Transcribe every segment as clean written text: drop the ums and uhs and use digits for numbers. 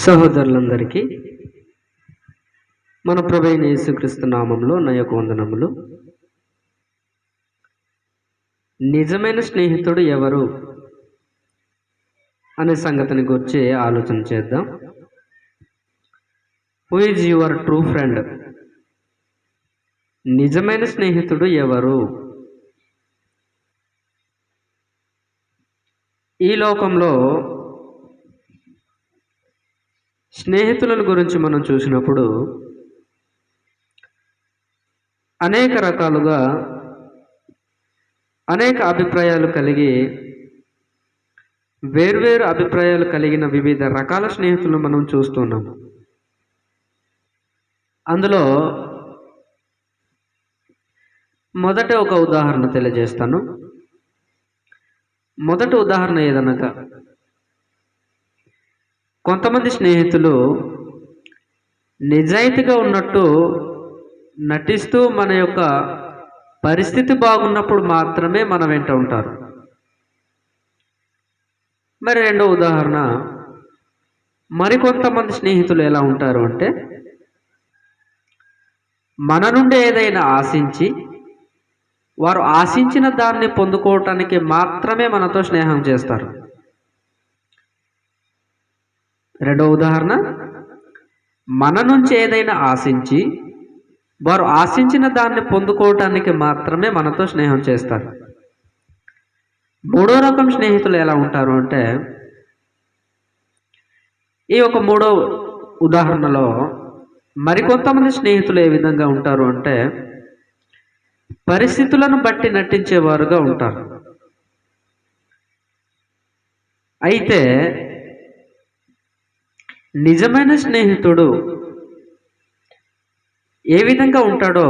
సహోదరులందరికీ మన ప్రభువైన యేసుక్రీస్తు నామంలో నా యొక్క వందనములు. నిజమైన స్నేహితుడు ఎవరు అనే సంగతిని గురించి ఆలోచన చేద్దాం. Who is your true friend? నిజమైన స్నేహితుడు ఎవరు? ఈ లోకంలో స్నేహితులను గురించి మనం చూసినప్పుడు అనేక రకాలుగా అనేక అభిప్రాయాలు కలిగి వేర్వేరు అభిప్రాయాలు కలిగిన వివిధ రకాల స్నేహితులను మనం చూస్తున్నాము. అందులో మొదట ఒక ఉదాహరణ తెలియజేస్తాను. మొదటి ఉదాహరణ ఏదనగా, కొంతమంది స్నేహితులు నిజాయితీగా ఉన్నట్టు నటిస్తూ మన యొక్క పరిస్థితి బాగున్నప్పుడు మాత్రమే మన వెంట ఉంటారు. మరి రెండో ఉదాహరణ, మరికొంతమంది స్నేహితులు ఎలా ఉంటారు అంటే, మన నుండి ఏదైనా ఆశించి వారు ఆశించిన దాన్ని పొందుకోవటానికి మాత్రమే మనతో స్నేహం చేస్తారు. రెండో ఉదాహరణ, మన నుంచి ఏదైనా ఆశించి వారు ఆశించిన దాన్ని పొందుకోవటానికి మాత్రమే మనతో స్నేహం చేస్తారు. మూడో రకం స్నేహితులు ఎలా ఉంటారు అంటే, ఈ ఒక మూడో ఉదాహరణలో మరికొంతమంది స్నేహితులు ఏ విధంగా ఉంటారు అంటే, పరిస్థితులను బట్టి నటించేవారుగా ఉంటారు. అయితే నిజమైన స్నేహితుడు ఏ విధంగా ఉంటాడో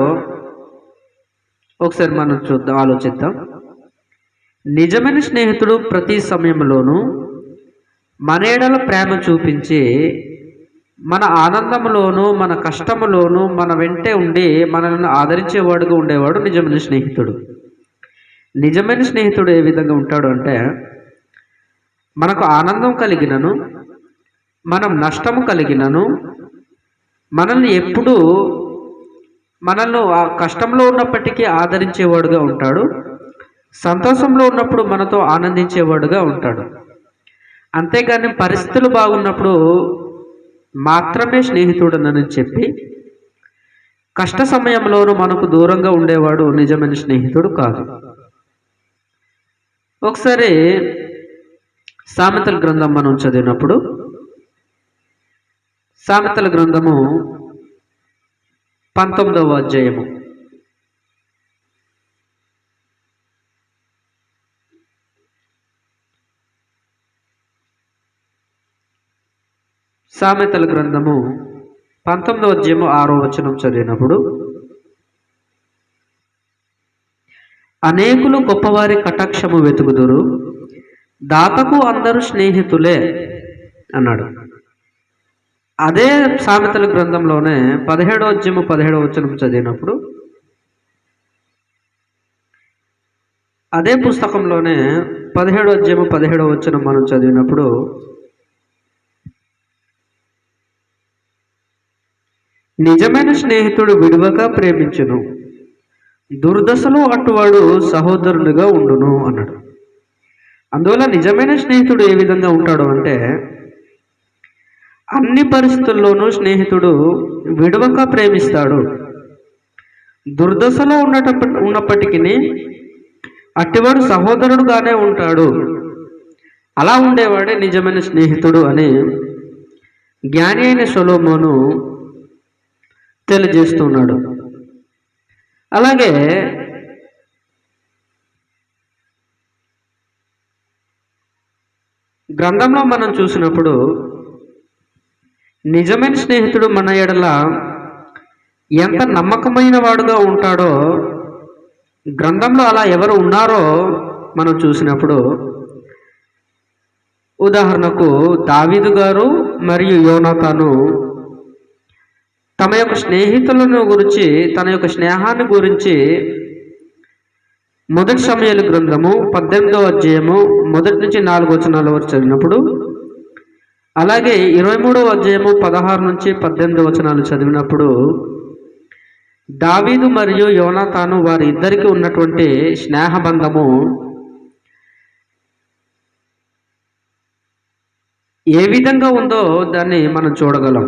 ఒకసారి మనం ఆలోచిద్దాం. నిజమైన స్నేహితుడు ప్రతి సమయంలోనూ మన ఎడల ప్రేమ చూపించి మన ఆనందంలోనూ మన కష్టములోనూ మన వెంటే ఉండి మనల్ని ఆదరించేవాడుగా ఉండేవాడు నిజమైన స్నేహితుడు. నిజమైన స్నేహితుడు ఏ విధంగా ఉంటాడు అంటే, మనకు ఆనందం కలిగినను మనం నష్టము కలిగినను మనల్ని ఎప్పుడూ మనల్ని ఆ కష్టంలో ఉన్నప్పటికీ ఆదరించేవాడుగా ఉంటాడు. సంతోషంలో ఉన్నప్పుడు మనతో ఆనందించేవాడుగా ఉంటాడు. అంతేగాని పరిస్థితులు బాగున్నప్పుడు మాత్రమే స్నేహితుడనని చెప్పి కష్ట సమయంలోనూ మనకు దూరంగా ఉండేవాడు నిజమైన స్నేహితుడు కాదు. ఒకసారి సామెతల గ్రంథం మనం చదివినప్పుడు, సామెతల గ్రంథము 19వ అధ్యాయము సామెతల గ్రంథము 19వ అధ్యాయము 6వ వచనం చదివినప్పుడు, అనేకులు గొప్పవారి కటాక్షము వెతుకుదురు, దాతకు అందరూ స్నేహితులే అన్నాడు. అదే సామెతల గ్రంథంలోనే 17వ అధ్యాయము 17వ వచనం చదివినప్పుడు, అదే పుస్తకంలోనే 17వ అధ్యాయము 17వ వచనం మనం చదివినప్పుడు, నిజమైన స్నేహితుడు విడువక ప్రేమించును, దుర్దశలో అటువాడు సహోదరునిగా ఉండును అన్నాడు. అందువల్ల నిజమైన స్నేహితుడు ఏ విధంగా ఉంటాడు అంటే, అన్ని పరిస్థితుల్లోనూ స్నేహితుడు విడవక ప్రేమిస్తాడు. దుర్దశలో ఉన్నప్పటికీ అట్టివాడు సహోదరుడుగానే ఉంటాడు. అలా ఉండేవాడే నిజమైన స్నేహితుడు అని జ్ఞాని అయిన సొలొమోను తెలియజేస్తున్నాడు. అలాగే గ్రంథంలో మనం చూసినప్పుడు నిజమైన స్నేహితుడు మన ఎడల ఎంత నమ్మకమైన వాడుగా ఉంటాడో గ్రంథంలో అలా ఎవరు ఉన్నారో మనం చూసినప్పుడు, ఉదాహరణకు దావీదు గారు మరియు యోనాతాను తమ యొక్క స్నేహితులను గురించి, తన యొక్క స్నేహాన్ని గురించి మొదటి సమూయేలు గ్రంథము 18వ అధ్యాయము 1 నుంచి 4 వచనాల వరకు చదివినప్పుడు, అలాగే 23వ అధ్యాయము 16 నుంచి 18 వచనాలు చదివినప్పుడు దావీదు మరియు యోనాతాను వారి ఇద్దరికి ఉన్నటువంటి స్నేహబంధము ఏ విధంగా ఉందో దాన్ని మనం చూడగలం.